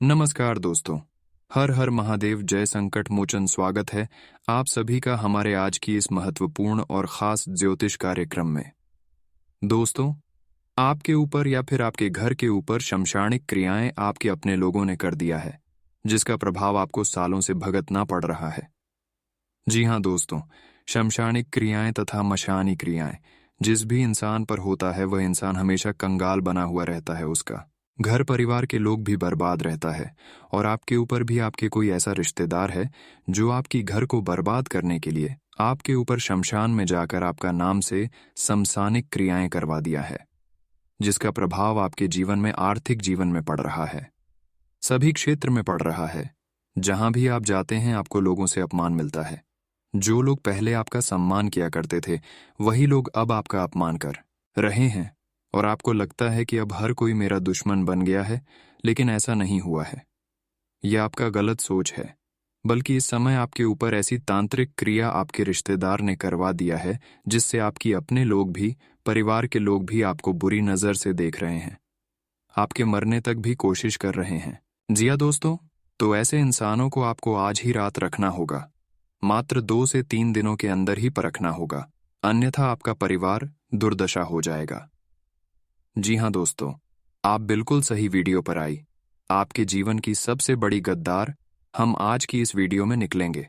नमस्कार दोस्तों। हर हर महादेव, जय संकट मोचन। स्वागत है आप सभी का हमारे आज की इस महत्वपूर्ण और खास ज्योतिष कार्यक्रम में। दोस्तों, आपके ऊपर या फिर आपके घर के ऊपर शमशानिक क्रियाएं आपके अपने लोगों ने कर दिया है, जिसका प्रभाव आपको सालों से भुगतना पड़ रहा है। जी हाँ दोस्तों, शमशानिक क्रियाएं तथा मशानी क्रियाएं जिस भी इंसान पर होता है, वह इंसान हमेशा कंगाल बना हुआ रहता है। उसका घर परिवार के लोग भी बर्बाद रहता है, और आपके ऊपर भी आपके कोई ऐसा रिश्तेदार है जो आपकी घर को बर्बाद करने के लिए आपके ऊपर शमशान में जाकर आपका नाम से समसानिक क्रियाएं करवा दिया है, जिसका प्रभाव आपके जीवन में, आर्थिक जीवन में पड़ रहा है, सभी क्षेत्र में पड़ रहा है। जहां भी आप जाते हैं आपको लोगों से अपमान मिलता है। जो लोग पहले आपका सम्मान किया करते थे, वही लोग अब आपका अपमान कर रहे हैं, और आपको लगता है कि अब हर कोई मेरा दुश्मन बन गया है, लेकिन ऐसा नहीं हुआ है। यह आपका गलत सोच है, बल्कि इस समय आपके ऊपर ऐसी तांत्रिक क्रिया आपके रिश्तेदार ने करवा दिया है जिससे आपकी अपने लोग भी, परिवार के लोग भी आपको बुरी नजर से देख रहे हैं, आपके मरने तक भी कोशिश कर रहे हैं। जी हाँ दोस्तों, तो ऐसे इंसानों को आपको आज ही रात रखना होगा। मात्र 2 से 3 दिनों के अंदर ही परखना होगा, अन्यथा आपका परिवार दुर्दशा हो जाएगा। जी हाँ दोस्तों, आप बिल्कुल सही वीडियो पर आई। आपके जीवन की सबसे बड़ी गद्दार हम आज की इस वीडियो में निकलेंगे,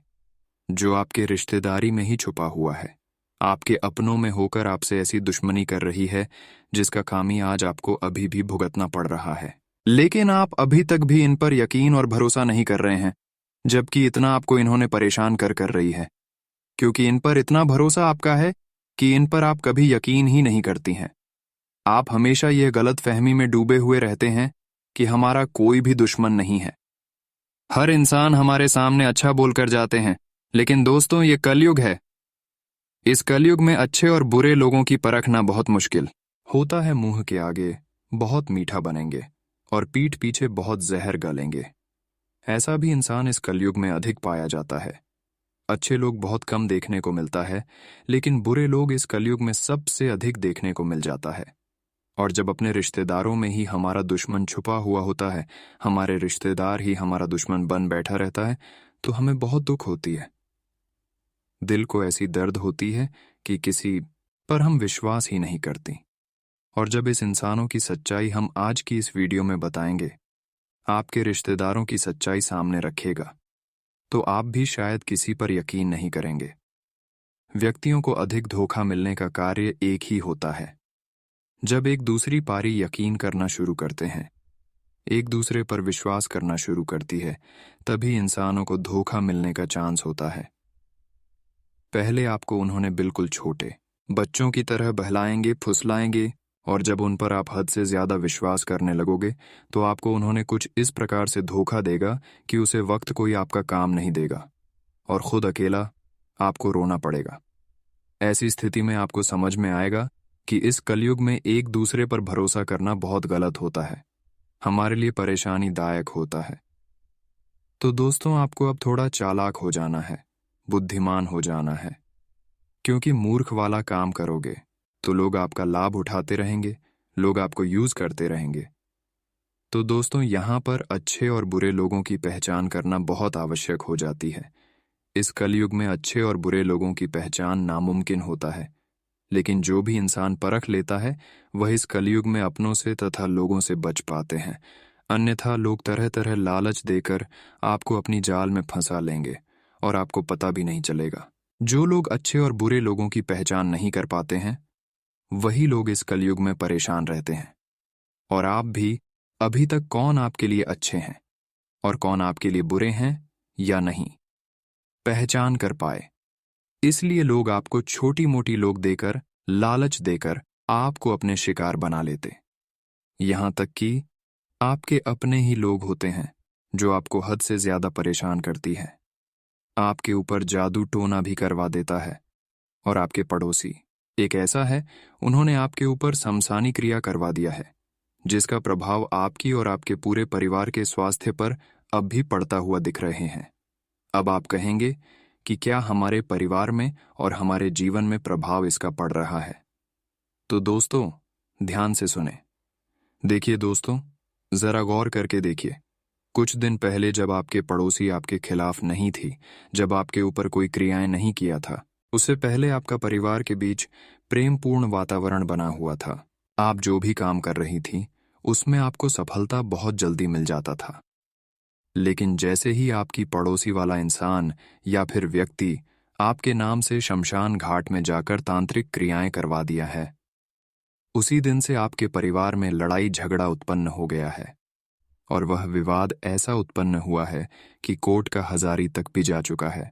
जो आपके रिश्तेदारी में ही छुपा हुआ है, आपके अपनों में होकर आपसे ऐसी दुश्मनी कर रही है जिसका खामी आज आपको अभी भी भुगतना पड़ रहा है। लेकिन आप अभी तक भी इन पर यकीन और भरोसा नहीं कर रहे हैं, जबकि इतना आपको इन्होंने परेशान कर रही है, क्योंकि इन पर इतना भरोसा आपका है कि इन पर आप कभी यकीन ही नहीं करती हैं। आप हमेशा यह गलत फहमी में डूबे हुए रहते हैं कि हमारा कोई भी दुश्मन नहीं है। हर इंसान हमारे सामने अच्छा बोलकर जाते हैं, लेकिन दोस्तों ये कलयुग है। इस कलयुग में अच्छे और बुरे लोगों की परखना बहुत मुश्किल होता है। मुंह के आगे बहुत मीठा बनेंगे और पीठ पीछे बहुत जहर गलेंगे। ऐसा भी इंसान इस कलयुग में अधिक पाया जाता है। अच्छे लोग बहुत कम देखने को मिलता है, लेकिन बुरे लोग इस कलयुग में सबसे अधिक देखने को मिल जाता है। और जब अपने रिश्तेदारों में ही हमारा दुश्मन छुपा हुआ होता है, हमारे रिश्तेदार ही हमारा दुश्मन बन बैठा रहता है, तो हमें बहुत दुख होती है। दिल को ऐसी दर्द होती है कि किसी पर हम विश्वास ही नहीं करती। और जब इस इंसानों की सच्चाई हम आज की इस वीडियो में बताएंगे, आपके रिश्तेदारों की सच्चाई सामने रखेगा, तो आप भी शायद किसी पर यकीन नहीं करेंगे। व्यक्तियों को अधिक धोखा मिलने का कार्य एक ही होता है। जब एक दूसरी पारी यकीन करना शुरू करते हैं, एक दूसरे पर विश्वास करना शुरू करती है, तभी इंसानों को धोखा मिलने का चांस होता है। पहले आपको उन्होंने बिल्कुल छोटे बच्चों की तरह बहलाएंगे, फुसलाएंगे, और जब उन पर आप हद से ज्यादा विश्वास करने लगोगे, तो आपको उन्होंने कुछ इस प्रकार से धोखा देगा कि उसे वक्त कोई आपका काम नहीं देगा, और खुद अकेला आपको रोना पड़ेगा। ऐसी स्थिति में आपको समझ में आएगा कि इस कलयुग में एक दूसरे पर भरोसा करना बहुत गलत होता है, हमारे लिए परेशानी दायक होता है। तो दोस्तों, आपको अब थोड़ा चालाक हो जाना है, बुद्धिमान हो जाना है, क्योंकि मूर्ख वाला काम करोगे तो लोग आपका लाभ उठाते रहेंगे, लोग आपको यूज करते रहेंगे। तो दोस्तों, यहां पर अच्छे और बुरे लोगों की पहचान करना बहुत आवश्यक हो जाती है। इस कलयुग में अच्छे और बुरे लोगों की पहचान नामुमकिन होता है, लेकिन जो भी इंसान परख लेता है, वह इस कलयुग में अपनों से तथा लोगों से बच पाते हैं। अन्यथा लोग तरह तरह लालच देकर आपको अपनी जाल में फंसा लेंगे, और आपको पता भी नहीं चलेगा। जो लोग अच्छे और बुरे लोगों की पहचान नहीं कर पाते हैं, वही लोग इस कलयुग में परेशान रहते हैं। और आप भी अभी तक कौन आपके लिए अच्छे हैं और कौन आपके लिए बुरे हैं या नहीं पहचान कर पाए, इसलिए लोग आपको छोटी मोटी लोग देकर, लालच देकर आपको अपने शिकार बना लेते। यहां तक कि आपके अपने ही लोग होते हैं जो आपको हद से ज्यादा परेशान करती है, आपके ऊपर जादू टोना भी करवा देता है। और आपके पड़ोसी एक ऐसा है, उन्होंने आपके ऊपर समसानी क्रिया करवा दिया है, जिसका प्रभाव आपकी और आपके पूरे परिवार के स्वास्थ्य पर अब भी पड़ता हुआ दिख रहे हैं। अब आप कहेंगे कि क्या हमारे परिवार में और हमारे जीवन में प्रभाव इसका पड़ रहा है? तो दोस्तों, ध्यान से सुने। देखिए दोस्तों, जरा गौर करके देखिए। कुछ दिन पहले जब आपके पड़ोसी आपके खिलाफ नहीं थी, जब आपके ऊपर कोई क्रियाएं नहीं किया था, उससे पहले आपका परिवार के बीच प्रेमपूर्ण वातावरण बना हुआ था। आप जो भी काम कर रही थी उसमें आपको सफलता बहुत जल्दी मिल जाता था। लेकिन जैसे ही आपकी पड़ोसी वाला इंसान या फिर व्यक्ति आपके नाम से शमशान घाट में जाकर तांत्रिक क्रियाएं करवा दिया है, उसी दिन से आपके परिवार में लड़ाई झगड़ा उत्पन्न हो गया है। और वह विवाद ऐसा उत्पन्न हुआ है कि कोर्ट का हजारी तक भी जा चुका है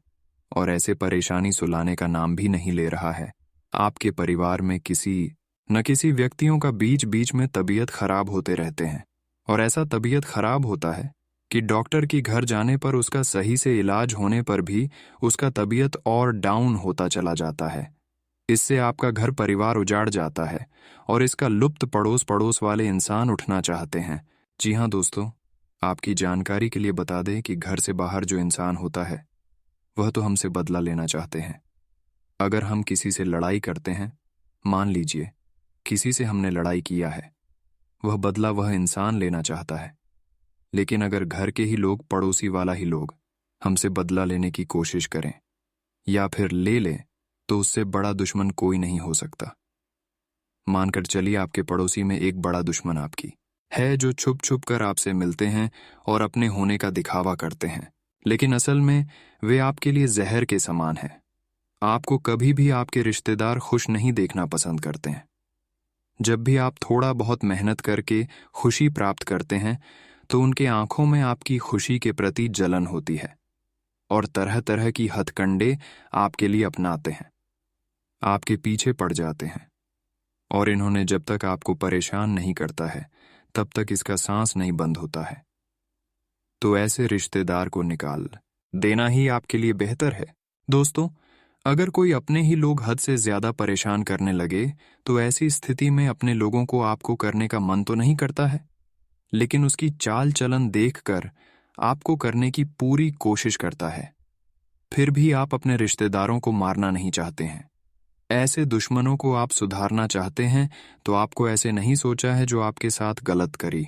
और ऐसे परेशानी सुलाने का नाम भी नहीं ले रहा है। आपके परिवार में किसी न किसी व्यक्तियों का बीच बीच में तबीयत खराब होते रहते हैं और ऐसा तबीयत खराब होता है कि डॉक्टर की घर जाने पर उसका सही से इलाज होने पर भी उसका तबीयत और डाउन होता चला जाता है। इससे आपका घर परिवार उजाड़ जाता है और इसका लुप्त पड़ोस पड़ोस वाले इंसान उठना चाहते हैं। जी हाँ दोस्तों, आपकी जानकारी के लिए बता दें कि घर से बाहर जो इंसान होता है वह तो हमसे बदला लेना चाहते हैं। अगर हम किसी से लड़ाई करते हैं, मान लीजिए किसी से हमने लड़ाई किया है, वह बदला वह इंसान लेना चाहता है। लेकिन अगर घर के ही लोग, पड़ोसी वाला ही लोग हमसे बदला लेने की कोशिश करें या फिर ले लें, तो उससे बड़ा दुश्मन कोई नहीं हो सकता। मानकर चलिए आपके पड़ोसी में एक बड़ा दुश्मन आपकी है जो छुप छुप कर आपसे मिलते हैं और अपने होने का दिखावा करते हैं, लेकिन असल में वे आपके लिए जहर के समान हैं। आपको कभी भी आपके रिश्तेदार खुश नहीं देखना पसंद करते हैं। जब भी आप थोड़ा बहुत मेहनत करके खुशी प्राप्त करते हैं तो उनके आंखों में आपकी खुशी के प्रति जलन होती है और तरह तरह की हथकंडे आपके लिए अपनाते हैं, आपके पीछे पड़ जाते हैं। और इन्होंने जब तक आपको परेशान नहीं करता है तब तक इसका सांस नहीं बंद होता है। तो ऐसे रिश्तेदार को निकाल देना ही आपके लिए बेहतर है। दोस्तों, अगर कोई अपने ही लोग हद से ज्यादा परेशान करने लगे तो ऐसी स्थिति में अपने लोगों को आपको करने का मन तो नहीं करता है, लेकिन उसकी चाल चलन देखकर आपको करने की पूरी कोशिश करता है। फिर भी आप अपने रिश्तेदारों को मारना नहीं चाहते हैं। ऐसे दुश्मनों को आप सुधारना चाहते हैं तो आपको ऐसे नहीं सोचा है जो आपके साथ गलत करी,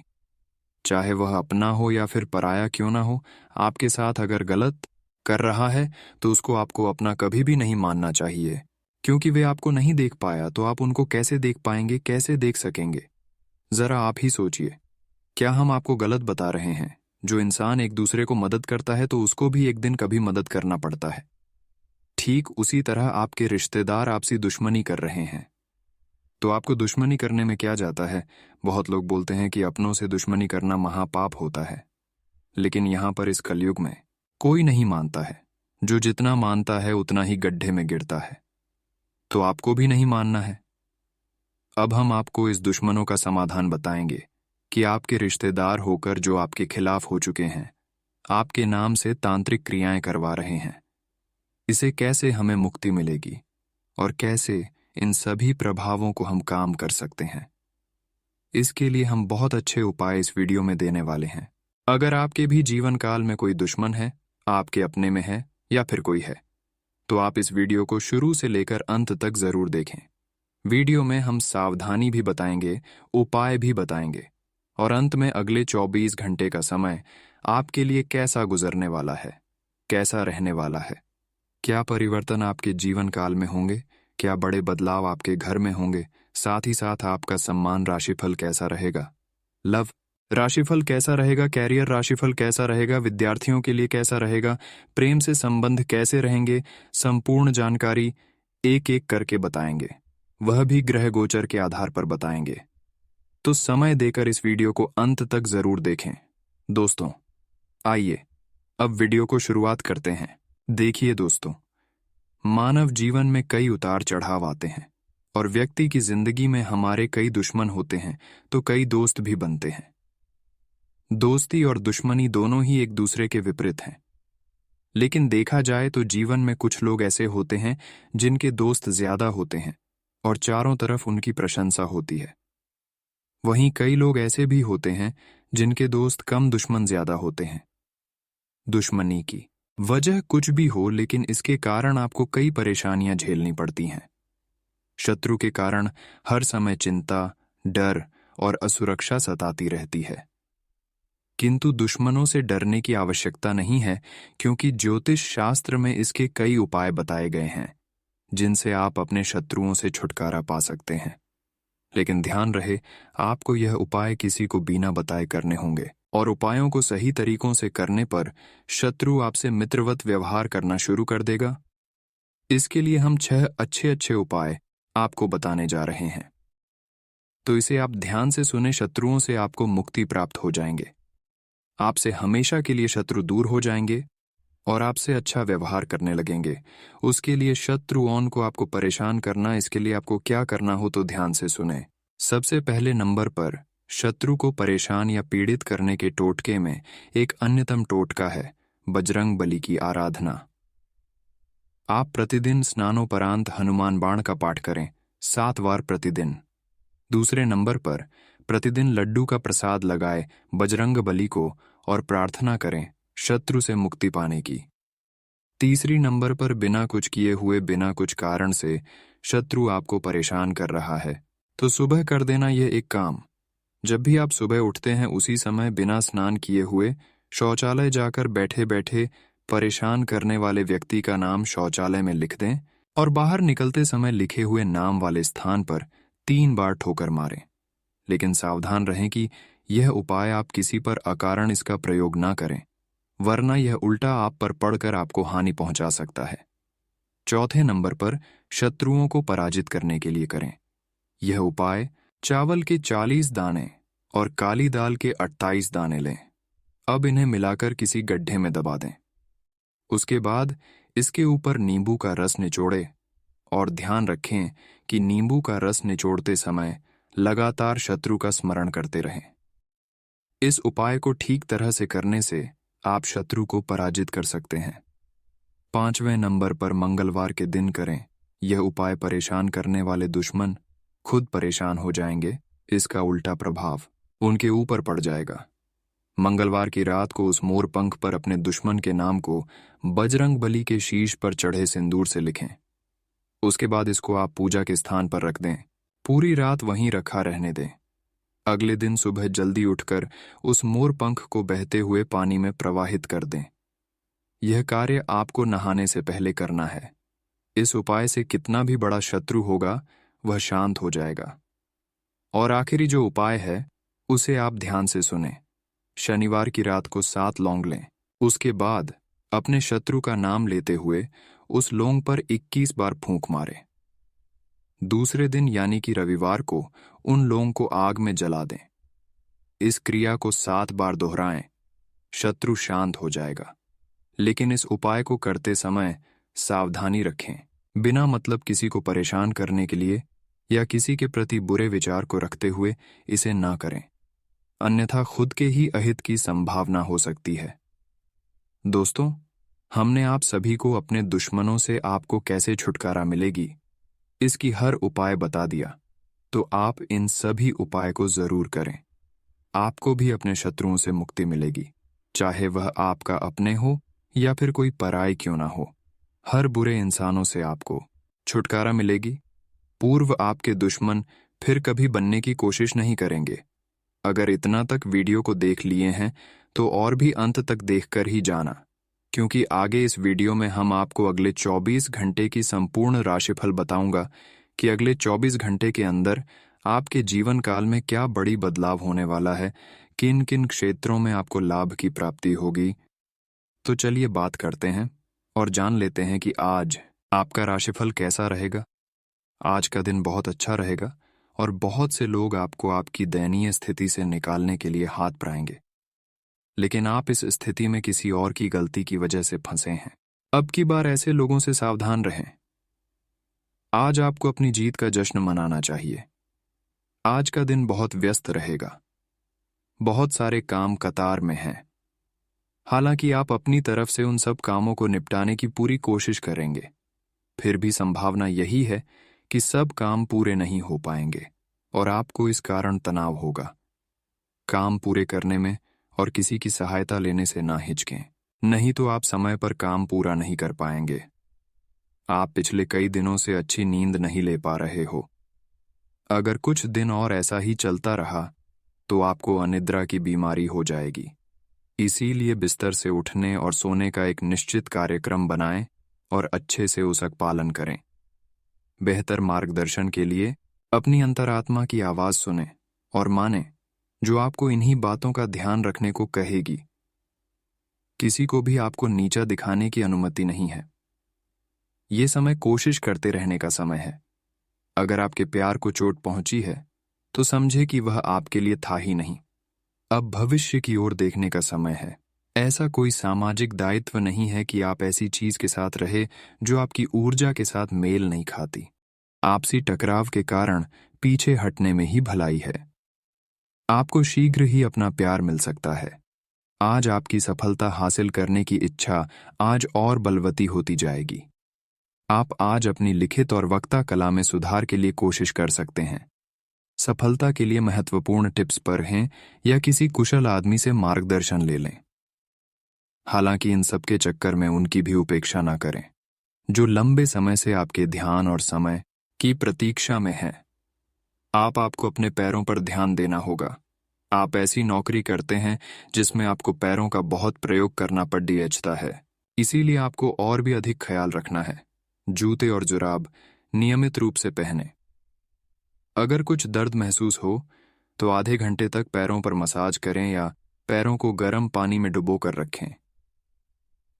चाहे वह अपना हो या फिर पराया क्यों ना हो। आपके साथ अगर गलत कर रहा है तो उसको आपको अपना कभी भी नहीं मानना चाहिए, क्योंकि वे आपको नहीं देख पाया तो आप उनको कैसे देख पाएंगे, कैसे देख सकेंगे। जरा आप ही सोचिए, क्या हम आपको गलत बता रहे हैं? जो इंसान एक दूसरे को मदद करता है तो उसको भी एक दिन कभी मदद करना पड़ता है। ठीक उसी तरह आपके रिश्तेदार आपसी दुश्मनी कर रहे हैं तो आपको दुश्मनी करने में क्या जाता है। बहुत लोग बोलते हैं कि अपनों से दुश्मनी करना महापाप होता है, लेकिन यहां पर इस कलयुग में कोई नहीं मानता है। जो जितना मानता है उतना ही गड्ढे में गिरता है। तो आपको भी नहीं मानना है। अब हम आपको इस दुश्मनों का समाधान बताएंगे कि आपके रिश्तेदार होकर जो आपके खिलाफ हो चुके हैं, आपके नाम से तांत्रिक क्रियाएं करवा रहे हैं, इसे कैसे हमें मुक्ति मिलेगी और कैसे इन सभी प्रभावों को हम काम कर सकते हैं। इसके लिए हम बहुत अच्छे उपाय इस वीडियो में देने वाले हैं। अगर आपके भी जीवन काल में कोई दुश्मन है, आपके अपने में है या फिर कोई है, तो आप इस वीडियो को शुरू से लेकर अंत तक जरूर देखें। वीडियो में हम सावधानी भी बताएंगे, उपाय भी बताएंगे और अंत में अगले 24 घंटे का समय आपके लिए कैसा गुजरने वाला है, कैसा रहने वाला है, क्या परिवर्तन आपके जीवन काल में होंगे, क्या बड़े बदलाव आपके घर में होंगे, साथ ही साथ आपका सम्मान राशिफल कैसा रहेगा, लव राशिफल कैसा रहेगा, कैरियर राशिफल कैसा रहेगा, विद्यार्थियों के लिए कैसा रहेगा, प्रेम से संबंध कैसे रहेंगे, संपूर्ण जानकारी एक एक करके बताएंगे, वह भी ग्रह गोचर के आधार पर बताएंगे। तो समय देकर इस वीडियो को अंत तक जरूर देखें। दोस्तों, आइए अब वीडियो को शुरुआत करते हैं। देखिए दोस्तों, मानव जीवन में कई उतार चढ़ाव आते हैं और व्यक्ति की जिंदगी में हमारे कई दुश्मन होते हैं तो कई दोस्त भी बनते हैं। दोस्ती और दुश्मनी दोनों ही एक दूसरे के विपरीत हैं, लेकिन देखा जाए तो जीवन में कुछ लोग ऐसे होते हैं जिनके दोस्त ज्यादा होते हैं और चारों तरफ उनकी प्रशंसा होती है। वहीं कई लोग ऐसे भी होते हैं जिनके दोस्त कम, दुश्मन ज्यादा होते हैं। दुश्मनी की वजह कुछ भी हो, लेकिन इसके कारण आपको कई परेशानियां झेलनी पड़ती हैं। शत्रु के कारण हर समय चिंता, डर और असुरक्षा सताती रहती है। किंतु दुश्मनों से डरने की आवश्यकता नहीं है, क्योंकि ज्योतिष शास्त्र में इसके कई उपाय बताए गए हैं जिनसे आप अपने शत्रुओं से छुटकारा पा सकते हैं। लेकिन ध्यान रहे, आपको यह उपाय किसी को बिना बताए करने होंगे, और उपायों को सही तरीकों से करने पर शत्रु आपसे मित्रवत व्यवहार करना शुरू कर देगा। इसके लिए हम 6 अच्छे उपाय आपको बताने जा रहे हैं, तो इसे आप ध्यान से सुने। शत्रुओं से आपको मुक्ति प्राप्त हो जाएंगे, आपसे हमेशा के लिए शत्रु दूर हो जाएंगे और आपसे अच्छा व्यवहार करने लगेंगे। उसके लिए शत्रुओं को आपको परेशान करना, इसके लिए आपको क्या करना हो तो ध्यान से सुने। सबसे पहले नंबर पर शत्रु को परेशान या पीड़ित करने के टोटके में एक अन्यतम टोटका है बजरंग बली की आराधना। आप प्रतिदिन स्नानोपरांत हनुमान बाण का पाठ करें 7 बार प्रतिदिन। दूसरे नंबर पर प्रतिदिन लड्डू का प्रसाद लगाए बजरंग बली को और प्रार्थना करें शत्रु से मुक्ति पाने की। तीसरी नंबर पर बिना कुछ किए हुए, बिना कुछ कारण से शत्रु आपको परेशान कर रहा है तो सुबह कर देना यह एक काम। जब भी आप सुबह उठते हैं उसी समय बिना स्नान किए हुए शौचालय जाकर बैठे बैठे परेशान करने वाले व्यक्ति का नाम शौचालय में लिख दें और बाहर निकलते समय लिखे हुए नाम वाले स्थान पर 3 बार ठोकर मारें। लेकिन सावधान रहें कि यह उपाय आप किसी पर अकारण इसका प्रयोग ना करें, वरना यह उल्टा आप पर पड़कर आपको हानि पहुंचा सकता है। चौथे नंबर पर शत्रुओं को पराजित करने के लिए करें। यह उपाय चावल के 40 दाने और काली दाल के 28 दाने लें। अब इन्हें मिलाकर किसी गड्ढे में दबा दें। उसके बाद इसके ऊपर नींबू का रस निचोड़े और ध्यान रखें कि नींबू का रस निचोड़ते समय लगातार शत्रु का स्मरण करते रहें। इस उपाय को ठीक तरह से करने से आप शत्रु को पराजित कर सकते हैं। 5वें नंबर पर मंगलवार के दिन करें। यह उपाय परेशान करने वाले दुश्मन खुद परेशान हो जाएंगे, इसका उल्टा प्रभाव उनके ऊपर पड़ जाएगा। मंगलवार की रात को उस मोर पंख पर अपने दुश्मन के नाम को बजरंग बली के शीश पर चढ़े सिंदूर से लिखें। उसके बाद इसको आप पूजा के स्थान पर रख दें। पूरी रात वहीं रखा रहने दें। अगले दिन सुबह जल्दी उठकर उस मोर पंख को बहते हुए पानी में प्रवाहित कर दें। यह कार्य आपको नहाने से पहले करना है। इस उपाय से कितना भी बड़ा शत्रु होगा वह शांत हो जाएगा। और आखिरी जो उपाय है उसे आप ध्यान से सुनें। शनिवार की रात को 7 लौंग लें। उसके बाद अपने शत्रु का नाम लेते हुए उस लौंग पर 21 बार फूंक मारें। दूसरे दिन यानी कि रविवार को उन लौंग को आग में जला दें। इस क्रिया को 7 बार दोहराएं। शत्रु शांत हो जाएगा। लेकिन इस उपाय को करते समय सावधानी रखें। बिना मतलब किसी को परेशान करने के लिए या किसी के प्रति बुरे विचार को रखते हुए इसे ना करें, अन्यथा खुद के ही अहित की संभावना हो सकती है। दोस्तों, हमने आप सभी को अपने दुश्मनों से आपको कैसे छुटकारा मिलेगी इसकी हर उपाय बता दिया, तो आप इन सभी उपाय को जरूर करें। आपको भी अपने शत्रुओं से मुक्ति मिलेगी, चाहे वह आपका अपने हो या फिर कोई पराई क्यों ना हो। हर बुरे इंसानों से आपको छुटकारा मिलेगी। पूर्व आपके दुश्मन फिर कभी बनने की कोशिश नहीं करेंगे। अगर इतना तक वीडियो को देख लिए हैं तो और भी अंत तक देखकर ही जाना, क्योंकि आगे इस वीडियो में हम आपको अगले 24 घंटे की संपूर्ण राशिफल बताऊंगा कि अगले 24 घंटे के अंदर आपके जीवन काल में क्या बड़ी बदलाव होने वाला है, किन किन क्षेत्रों में आपको लाभ की प्राप्ति होगी। तो चलिए बात करते हैं और जान लेते हैं कि आज आपका राशिफल कैसा रहेगा। आज का दिन बहुत अच्छा रहेगा और बहुत से लोग आपको आपकी दयनीय स्थिति से निकालने के लिए हाथ बढ़ाएंगे, लेकिन आप इस स्थिति में किसी और की गलती की वजह से फंसे हैं। अब की बार ऐसे लोगों से सावधान रहें। आज आपको अपनी जीत का जश्न मनाना चाहिए। आज का दिन बहुत व्यस्त रहेगा। बहुत सारे काम कतार में हैं। हालांकि आप अपनी तरफ से उन सब कामों को निपटाने की पूरी कोशिश करेंगे, फिर भी संभावना यही है कि सब काम पूरे नहीं हो पाएंगे और आपको इस कारण तनाव होगा। काम पूरे करने में और किसी की सहायता लेने से ना हिचकें, नहीं तो आप समय पर काम पूरा नहीं कर पाएंगे। आप पिछले कई दिनों से अच्छी नींद नहीं ले पा रहे हो। अगर कुछ दिन और ऐसा ही चलता रहा तो आपको अनिद्रा की बीमारी हो जाएगी। इसीलिए बिस्तर से उठने और सोने का एक निश्चित कार्यक्रम बनाएं और अच्छे से उसका पालन करें। बेहतर मार्गदर्शन के लिए अपनी अंतरात्मा की आवाज सुनें और मानें, जो आपको इन्हीं बातों का ध्यान रखने को कहेगी। किसी को भी आपको नीचा दिखाने की अनुमति नहीं है। ये समय कोशिश करते रहने का समय है। अगर आपके प्यार को चोट पहुंची है तो समझे कि वह आपके लिए था ही नहीं। अब भविष्य की ओर देखने का समय है। ऐसा कोई सामाजिक दायित्व नहीं है कि आप ऐसी चीज के साथ रहे जो आपकी ऊर्जा के साथ मेल नहीं खाती। आपसी टकराव के कारण पीछे हटने में ही भलाई है। आपको शीघ्र ही अपना प्यार मिल सकता है। आज आपकी सफलता हासिल करने की इच्छा आज और बलवती होती जाएगी। आप आज अपनी लिखित और वक्ता कला में सुधार के लिए कोशिश कर सकते हैं। सफलता के लिए महत्वपूर्ण टिप्स पर हैं या किसी कुशल आदमी से मार्गदर्शन ले लें। हालांकि इन सब के चक्कर में उनकी भी उपेक्षा ना करें, जो लंबे समय से आपके ध्यान और समय की प्रतीक्षा में है। आपको अपने पैरों पर ध्यान देना होगा। आप ऐसी नौकरी करते हैं जिसमें आपको पैरों का बहुत प्रयोग करना पड़ता है, इसीलिए आपको और भी अधिक ख्याल रखना है। जूते और जुराब नियमित रूप से पहने। अगर कुछ दर्द महसूस हो तो आधे घंटे तक पैरों पर मसाज करें या पैरों को गर्म पानी में डुबो कर रखें।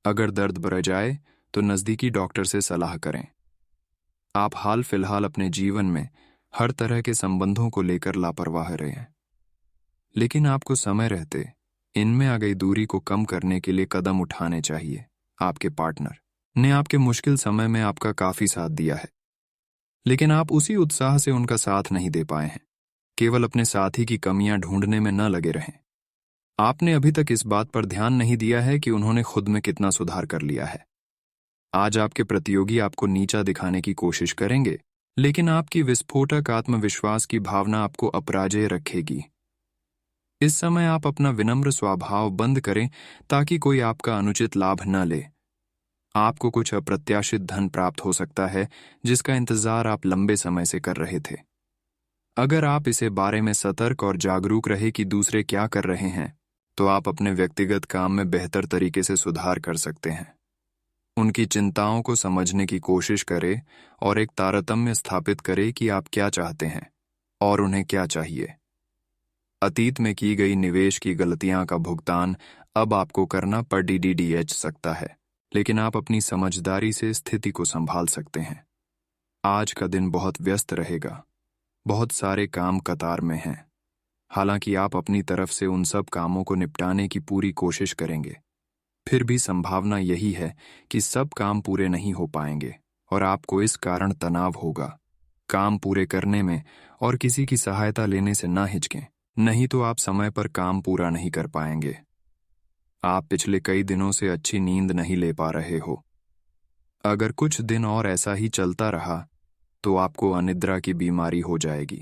अगर दर्द बढ़ जाए तो नज़दीकी डॉक्टर से सलाह करें। आप हाल फिलहाल अपने जीवन में हर तरह के संबंधों को लेकर लापरवाह रहे हैं, लेकिन आपको समय रहते इनमें आ गई दूरी को कम करने के लिए कदम उठाने चाहिए। आपके पार्टनर ने आपके मुश्किल समय में आपका काफी साथ दिया है, लेकिन आप उसी उत्साह से उनका साथ नहीं दे पाए हैं। केवल अपने साथी की कमियां ढूंढने में न लगे रहें। आपने अभी तक इस बात पर ध्यान नहीं दिया है कि उन्होंने खुद में कितना सुधार कर लिया है। आज आपके प्रतियोगी आपको नीचा दिखाने की कोशिश करेंगे, लेकिन आपकी विस्फोटक आत्मविश्वास की भावना आपको अपराजेय रखेगी। इस समय आप अपना विनम्र स्वभाव बंद करें ताकि कोई आपका अनुचित लाभ न ले। आपको कुछ अप्रत्याशित धन प्राप्त हो सकता है जिसका इंतजार आप लंबे समय से कर रहे थे। अगर आप इसे बारे में सतर्क और जागरूक रहे कि दूसरे क्या कर रहे हैं, तो आप अपने व्यक्तिगत काम में बेहतर तरीके से सुधार कर सकते हैं। उनकी चिंताओं को समझने की कोशिश करें और एक तारतम्य स्थापित करें कि आप क्या चाहते हैं और उन्हें क्या चाहिए। अतीत में की गई निवेश की गलतियां का भुगतान अब आपको करना पड़ सकता है, लेकिन आप अपनी समझदारी से स्थिति को संभाल सकते हैं। आज का दिन बहुत व्यस्त रहेगा। बहुत सारे काम कतार में हैं। हालांकि आप अपनी तरफ से उन सब कामों को निपटाने की पूरी कोशिश करेंगे, फिर भी संभावना यही है कि सब काम पूरे नहीं हो पाएंगे और आपको इस कारण तनाव होगा। काम पूरे करने में और किसी की सहायता लेने से ना हिचकें, नहीं तो आप समय पर काम पूरा नहीं कर पाएंगे। आप पिछले कई दिनों से अच्छी नींद नहीं ले पा रहे हो। अगर कुछ दिन और ऐसा ही चलता रहा तो आपको अनिद्रा की बीमारी हो जाएगी।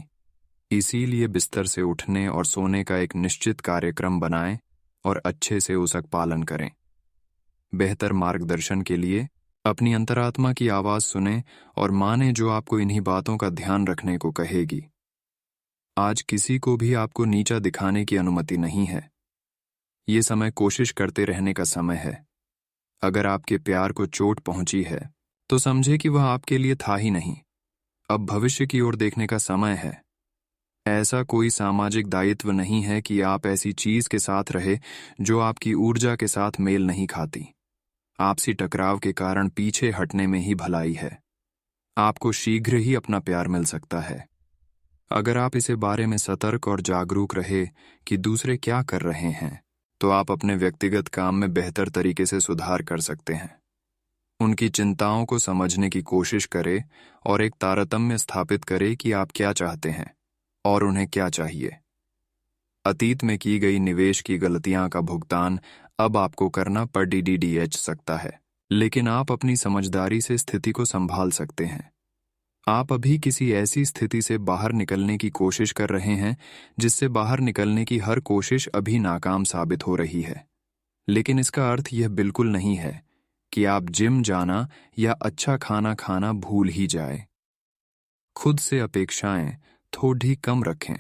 इसीलिए बिस्तर से उठने और सोने का एक निश्चित कार्यक्रम बनाएं और अच्छे से उसका पालन करें। बेहतर मार्गदर्शन के लिए अपनी अंतरात्मा की आवाज सुनें और मानें, जो आपको इन्हीं बातों का ध्यान रखने को कहेगी। आज किसी को भी आपको नीचा दिखाने की अनुमति नहीं है। ये समय कोशिश करते रहने का समय है। अगर आपके प्यार को चोट पहुंची है तो समझे कि वह आपके लिए था ही नहीं। अब भविष्य की ओर देखने का समय है। ऐसा कोई सामाजिक दायित्व नहीं है कि आप ऐसी चीज के साथ रहे जो आपकी ऊर्जा के साथ मेल नहीं खाती। आपसी टकराव के कारण पीछे हटने में ही भलाई है। आपको शीघ्र ही अपना प्यार मिल सकता है। अगर आप इसे बारे में सतर्क और जागरूक रहे कि दूसरे क्या कर रहे हैं, तो आप अपने व्यक्तिगत काम में बेहतर तरीके से सुधार कर सकते हैं। उनकी चिंताओं को समझने की कोशिश करें और एक तारतम्य स्थापित करें कि आप क्या चाहते हैं और उन्हें क्या चाहिए। अतीत में की गई निवेश की गलतियां का भुगतान अब आपको करना पड़ सकता है, लेकिन आप अपनी समझदारी से स्थिति को संभाल सकते हैं। आप अभी किसी ऐसी स्थिति से बाहर निकलने की कोशिश कर रहे हैं जिससे बाहर निकलने की हर कोशिश अभी नाकाम साबित हो रही है, लेकिन इसका अर्थ यह बिल्कुल नहीं है कि आप जिम जाना या अच्छा खाना खाना भूल ही जाए। खुद से अपेक्षाएं थोड़ी कम रखें।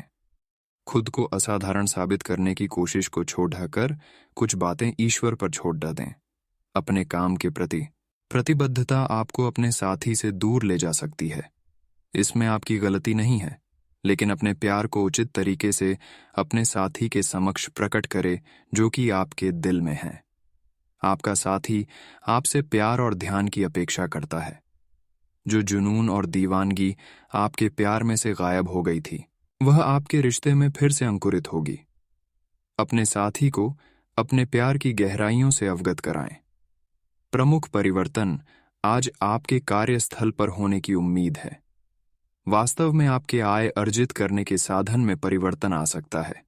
खुद को असाधारण साबित करने की कोशिश को छोड़कर कुछ बातें ईश्वर पर छोड़ दें। अपने काम के प्रति प्रतिबद्धता आपको अपने साथी से दूर ले जा सकती है। इसमें आपकी गलती नहीं है, लेकिन अपने प्यार को उचित तरीके से अपने साथी के समक्ष प्रकट करें जो कि आपके दिल में है। आपका साथी आपसे प्यार और ध्यान की अपेक्षा करता है। जो जुनून और दीवानगी आपके प्यार में से गायब हो गई थी, वह आपके रिश्ते में फिर से अंकुरित होगी। अपने साथी को अपने प्यार की गहराइयों से अवगत कराएं। प्रमुख परिवर्तन आज आपके कार्यस्थल पर होने की उम्मीद है। वास्तव में आपके आय अर्जित करने के साधन में परिवर्तन आ सकता है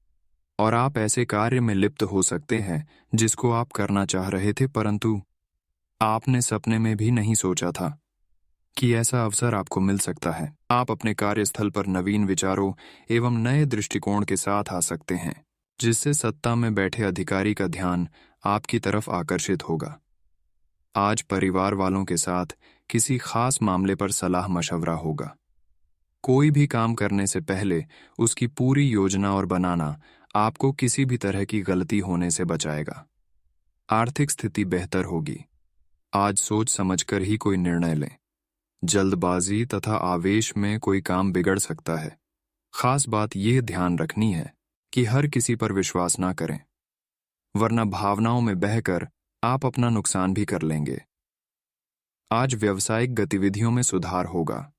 और आप ऐसे कार्य में लिप्त हो सकते हैं जिसको आप करना चाह रहे थे, परंतु आपने सपने में भी नहीं सोचा था कि ऐसा अवसर आपको मिल सकता है। आप अपने कार्यस्थल पर नवीन विचारों एवं नए दृष्टिकोण के साथ आ सकते हैं, जिससे सत्ता में बैठे अधिकारी का ध्यान आपकी तरफ आकर्षित होगा। आज परिवार वालों के साथ किसी खास मामले पर सलाह मशवरा होगा। कोई भी काम करने से पहले उसकी पूरी योजना और बनाना आपको किसी भी तरह की गलती होने से बचाएगा। आर्थिक स्थिति बेहतर होगी। आज सोच समझकर ही कोई निर्णय लें। जल्दबाजी तथा आवेश में कोई काम बिगड़ सकता है। खास बात यह ध्यान रखनी है कि हर किसी पर विश्वास ना करें, वरना भावनाओं में बहकर आप अपना नुकसान भी कर लेंगे। आज व्यावसायिक गतिविधियों में सुधार होगा।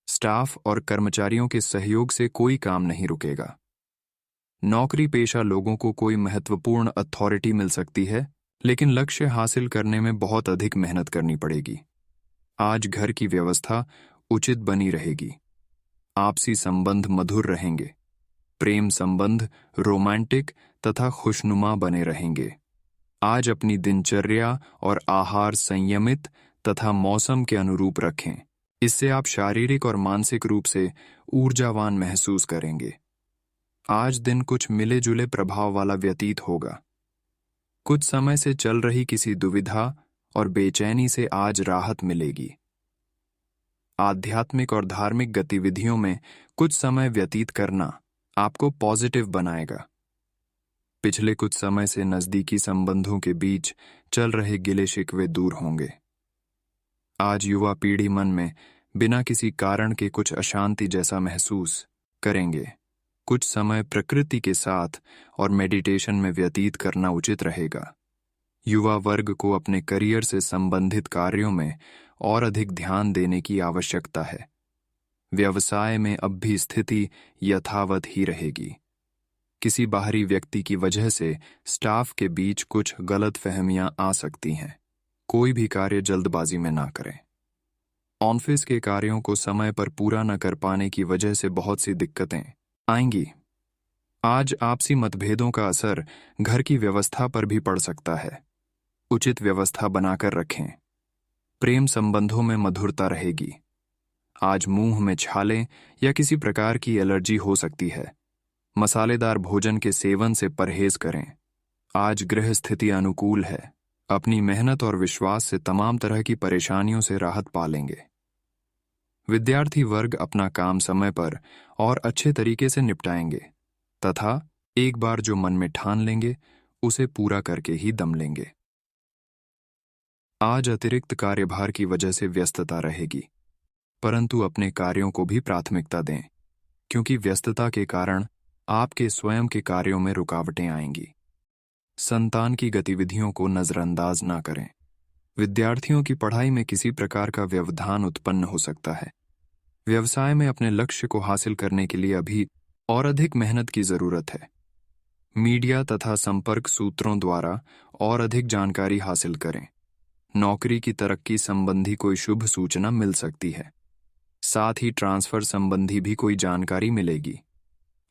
स्टाफ और कर्मचारियों के सहयोग से कोई काम नहीं रुकेगा। नौकरी पेशा लोगों को कोई महत्वपूर्ण अथॉरिटी मिल सकती है, लेकिन लक्ष्य हासिल करने में बहुत अधिक मेहनत करनी पड़ेगी। आज घर की व्यवस्था उचित बनी रहेगी। आपसी संबंध मधुर रहेंगे। प्रेम संबंध रोमांटिक तथा खुशनुमा बने रहेंगे। आज अपनी दिनचर्या और आहार संयमित तथा मौसम के अनुरूप रखें। इससे आप शारीरिक और मानसिक रूप से ऊर्जावान महसूस करेंगे। आज दिन कुछ मिले जुले प्रभाव वाला व्यतीत होगा। कुछ समय से चल रही किसी दुविधा और बेचैनी से आज राहत मिलेगी। आध्यात्मिक और धार्मिक गतिविधियों में कुछ समय व्यतीत करना आपको पॉजिटिव बनाएगा। पिछले कुछ समय से नजदीकी संबंधों के बीच चल रहे गिले शिकवे दूर होंगे। आज युवा पीढ़ी मन में बिना किसी कारण के कुछ अशांति जैसा महसूस करेंगे। कुछ समय प्रकृति के साथ और मेडिटेशन में व्यतीत करना उचित रहेगा। युवा वर्ग को अपने करियर से संबंधित कार्यों में और अधिक ध्यान देने की आवश्यकता है। व्यवसाय में अब भी स्थिति यथावत ही रहेगी। किसी बाहरी व्यक्ति की वजह से स्टाफ के बीच कुछ गलतफहमियां आ सकती हैं। कोई भी कार्य जल्दबाजी में ना करें। ऑफिस के कार्यों को समय पर पूरा न कर पाने की वजह से बहुत सी दिक्कतें आएंगी। आज आपसी मतभेदों का असर घर की व्यवस्था पर भी पड़ सकता है। उचित व्यवस्था बनाकर रखें। प्रेम संबंधों में मधुरता रहेगी। आज मुंह में छाले या किसी प्रकार की एलर्जी हो सकती है। मसालेदार भोजन के सेवन से परहेज करें। आज गृह स्थिति अनुकूल है। अपनी मेहनत और विश्वास से तमाम तरह की परेशानियों से राहत पा लेंगे। विद्यार्थी वर्ग अपना काम समय पर और अच्छे तरीके से निपटाएंगे तथा एक बार जो मन में ठान लेंगे उसे पूरा करके ही दम लेंगे। आज अतिरिक्त कार्यभार की वजह से व्यस्तता रहेगी, परंतु अपने कार्यों को भी प्राथमिकता दें, क्योंकि व्यस्तता के कारण आपके स्वयं के कार्यों में रुकावटें आएंगी। संतान की गतिविधियों को नजरअंदाज ना करें। विद्यार्थियों की पढ़ाई में किसी प्रकार का व्यवधान उत्पन्न हो सकता है। व्यवसाय में अपने लक्ष्य को हासिल करने के लिए अभी और अधिक मेहनत की जरूरत है। मीडिया तथा संपर्क सूत्रों द्वारा और अधिक जानकारी हासिल करें। नौकरी की तरक्की संबंधी कोई शुभ सूचना मिल सकती है। साथ ही ट्रांसफर संबंधी भी कोई जानकारी मिलेगी।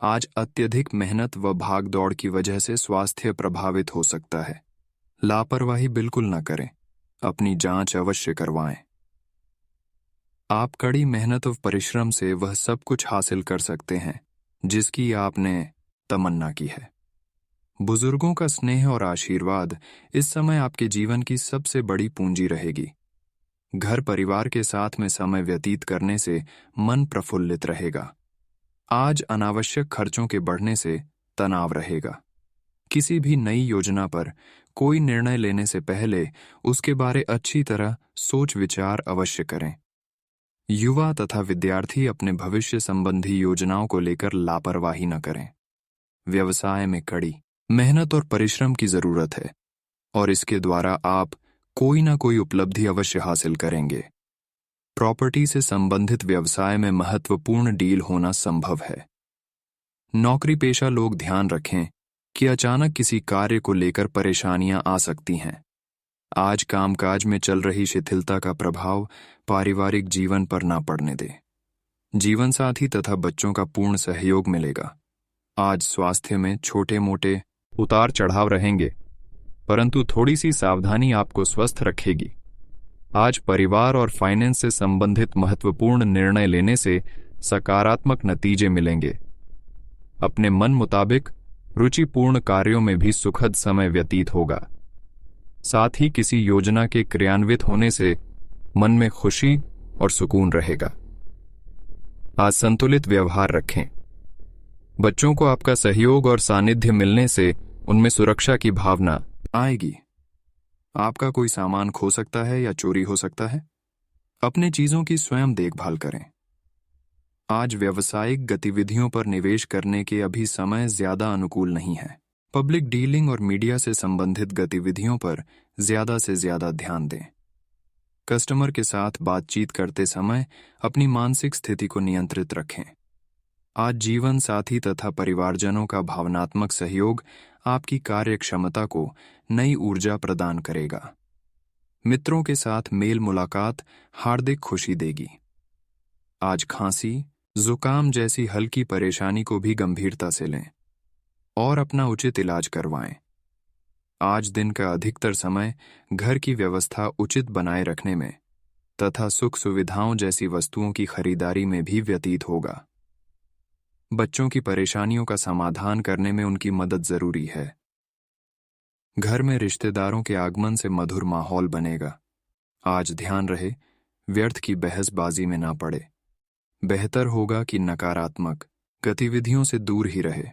आज अत्यधिक मेहनत व भागदौड़ की वजह से स्वास्थ्य प्रभावित हो सकता है। लापरवाही बिल्कुल न करें। अपनी जांच अवश्य करवाएं। आप कड़ी मेहनत व परिश्रम से वह सब कुछ हासिल कर सकते हैं जिसकी आपने तमन्ना की है। बुजुर्गों का स्नेह और आशीर्वाद इस समय आपके जीवन की सबसे बड़ी पूंजी रहेगी। घर परिवार के साथ में समय व्यतीत करने से मन प्रफुल्लित रहेगा। आज अनावश्यक खर्चों के बढ़ने से तनाव रहेगा। किसी भी नई योजना पर कोई निर्णय लेने से पहले उसके बारे अच्छी तरह सोच विचार अवश्य करें। युवा तथा विद्यार्थी अपने भविष्य संबंधी योजनाओं को लेकर लापरवाही न करें। व्यवसाय में कड़ी मेहनत और परिश्रम की जरूरत है और इसके द्वारा आप कोई ना कोई उपलब्धि अवश्य हासिल करेंगे। प्रॉपर्टी से संबंधित व्यवसाय में महत्वपूर्ण डील होना संभव है। नौकरी पेशा लोग ध्यान रखें कि अचानक किसी कार्य को लेकर परेशानियां आ सकती हैं। आज कामकाज में चल रही शिथिलता का प्रभाव पारिवारिक जीवन पर ना पड़ने दें। जीवन साथी तथा बच्चों का पूर्ण सहयोग मिलेगा। आज स्वास्थ्य में छोटे मोटे उतार चढ़ाव रहेंगे, परंतु थोड़ी सी सावधानी आपको स्वस्थ रखेगी। आज परिवार और फाइनेंस से संबंधित महत्वपूर्ण निर्णय लेने से सकारात्मक नतीजे मिलेंगे। अपने मन मुताबिक रुचिपूर्ण कार्यों में भी सुखद समय व्यतीत होगा। साथ ही किसी योजना के क्रियान्वित होने से मन में खुशी और सुकून रहेगा। आज संतुलित व्यवहार रखें। बच्चों को आपका सहयोग और सानिध्य मिलने से उनमें सुरक्षा की भावना आएगी। आपका कोई सामान खो सकता है या चोरी हो सकता है। अपने चीजों की स्वयं देखभाल करें। आज व्यावसायिक गतिविधियों पर निवेश करने के अभी समय ज्यादा अनुकूल नहीं है। पब्लिक डीलिंग और मीडिया से संबंधित गतिविधियों पर ज्यादा से ज्यादा ध्यान दें। कस्टमर के साथ बातचीत करते समय अपनी मानसिक स्थिति को नियंत्रित रखें। आज जीवन साथी तथा परिवारजनों का भावनात्मक सहयोग आपकी कार्य क्षमता को नई ऊर्जा प्रदान करेगा। मित्रों के साथ मेल मुलाकात हार्दिक खुशी देगी। आज खांसी, जुकाम जैसी हल्की परेशानी को भी गंभीरता से लें और अपना उचित इलाज करवाएं। आज दिन का अधिकतर समय घर की व्यवस्था उचित बनाए रखने में तथा सुख सुविधाओं जैसी वस्तुओं की खरीदारी में भी व्यतीत होगा। बच्चों की परेशानियों का समाधान करने में उनकी मदद जरूरी है। घर में रिश्तेदारों के आगमन से मधुर माहौल बनेगा। आज ध्यान रहे व्यर्थ की बहसबाजी में ना पड़े। बेहतर होगा कि नकारात्मक गतिविधियों से दूर ही रहे।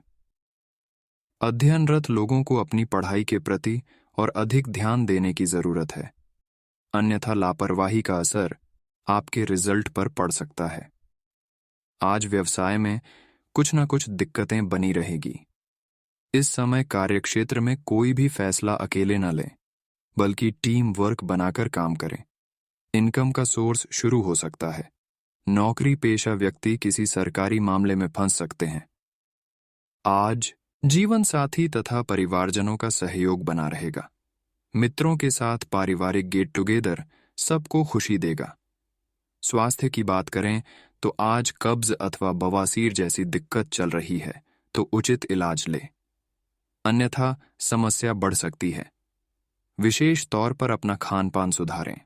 अध्ययनरत लोगों को अपनी पढ़ाई के प्रति और अधिक ध्यान देने की जरूरत है, अन्यथा लापरवाही का असर आपके रिजल्ट पर पड़ सकता है। आज व्यवसाय में कुछ न कुछ दिक्कतें बनी रहेगी। इस समय कार्यक्षेत्र में कोई भी फैसला अकेले न लें, बल्कि टीम वर्क बनाकर काम करें। इनकम का सोर्स शुरू हो सकता है। नौकरी पेशा व्यक्ति किसी सरकारी मामले में फंस सकते हैं। आज जीवन साथी तथा परिवारजनों का सहयोग बना रहेगा। मित्रों के साथ पारिवारिक गेट टुगेदर सबको खुशी देगा। स्वास्थ्य की बात करें तो आज कब्ज अथवा बवासीर जैसी दिक्कत चल रही है तो उचित इलाज ले, अन्यथा समस्या बढ़ सकती है। विशेष तौर पर अपना खान पान सुधारें।